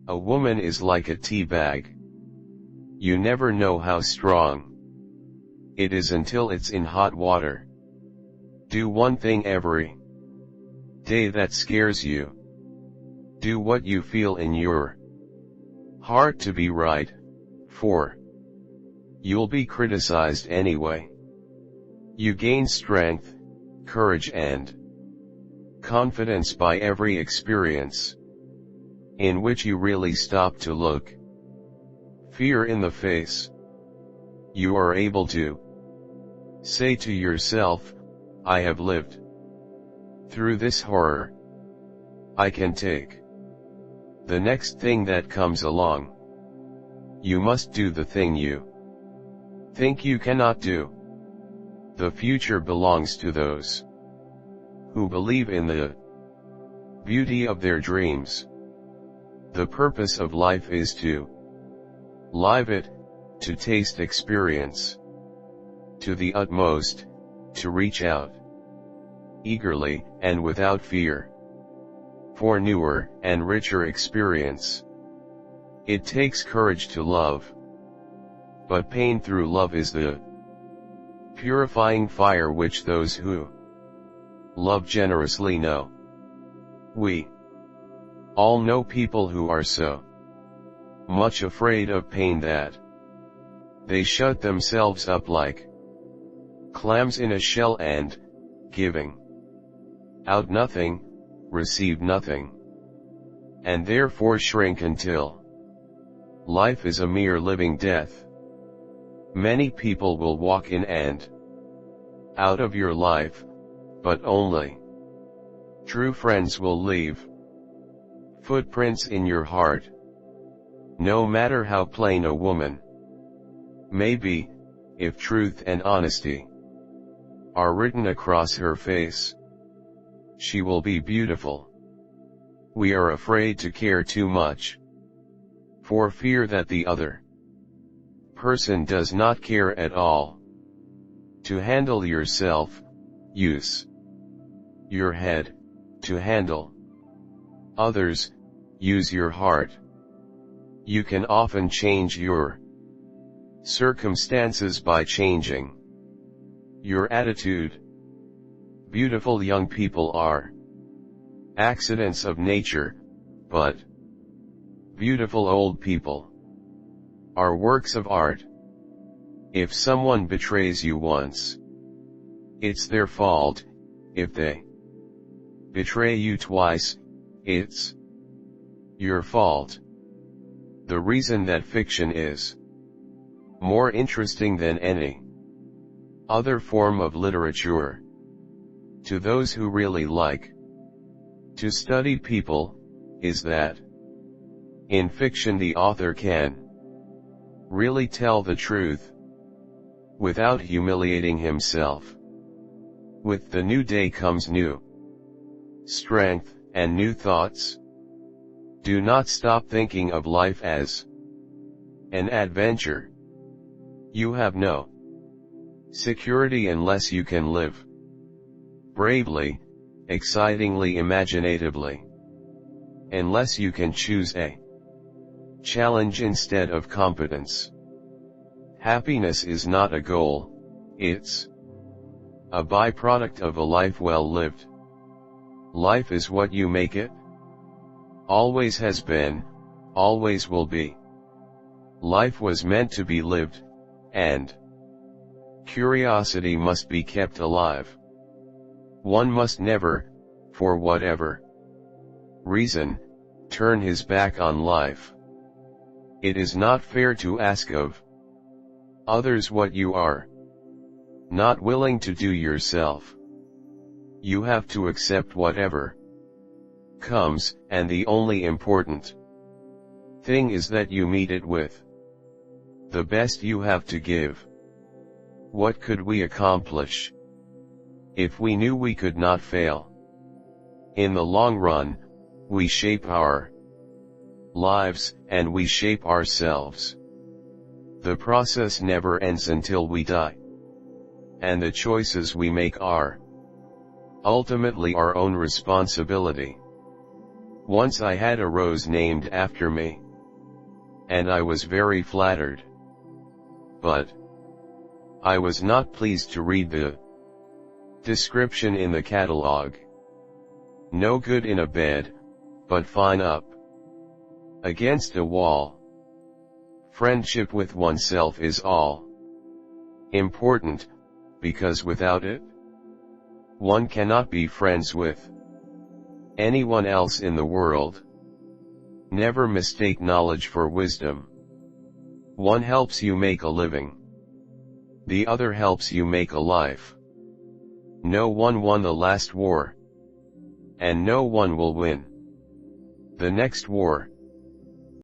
A woman is like a tea bag. You never know how strong it is until it's in hot water. Do one thing every day that scares you. Do what you feel in your heart to be right, for you'll be criticized anyway. You gain strength, courage and confidence by every experience in which you really stop to look fear in the face. You are able to say to yourself, I have lived through this horror. I can take the next thing that comes along. You must do the thing you think you cannot do. The future belongs to those who believe in the beauty of their dreams. The purpose of life is to live it, to taste experience to the utmost, to reach out eagerly, and without fear, for newer and richer experience. It takes courage to love, but pain through love is the purifying fire which those who love generously know. We all know people who are so much afraid of pain that they shut themselves up like clams in a shell and, giving out nothing, receive nothing, and therefore shrink until life is a mere living death. Many people will walk in and out of your life, but only true friends will leave footprints in your heart. No matter how plain a woman may be, if truth and honesty are written across her face, she will be beautiful. We are afraid to care too much, for fear that the other person does not care at all. To handle yourself, use your head. To handle others, use your heart. You can often change your circumstances by changing your attitude. Beautiful young people are accidents of nature, but beautiful old people are works of art. If someone betrays you once, it's their fault. If they betray you twice, it's your fault. The reason that fiction is more interesting than any other form of literature to those who really like to study people, is that in fiction the author can really tell the truth without humiliating himself. With the new day comes new strength and new thoughts. Do not stop thinking of life as an adventure. You have no security unless you can live bravely, excitingly, imaginatively. Unless you can choose a challenge instead of competence. Happiness is not a goal, it's a byproduct of a life well lived. Life is what you make it. Always has been, always will be. Life was meant to be lived, and curiosity must be kept alive. One must never, for whatever reason, turn his back on life. It is not fair to ask of others what you are not willing to do yourself. You have to accept whatever comes, and the only important thing is that you meet it with the best you have to give. What could we accomplish if we knew we could not fail? In the long run, we shape our lives, and we shape ourselves. The process never ends until we die. And the choices we make are ultimately our own responsibility. Once I had a rose named after me, and I was very flattered. But I was not pleased to read the description in the catalogue. No good in a bed, but fine up against a wall. Friendship with oneself is all important, because without it, one cannot be friends with anyone else in the world. Never mistake knowledge for wisdom. One helps you make a living. The other helps you make a life. No one won the last war, and no one will win the next war.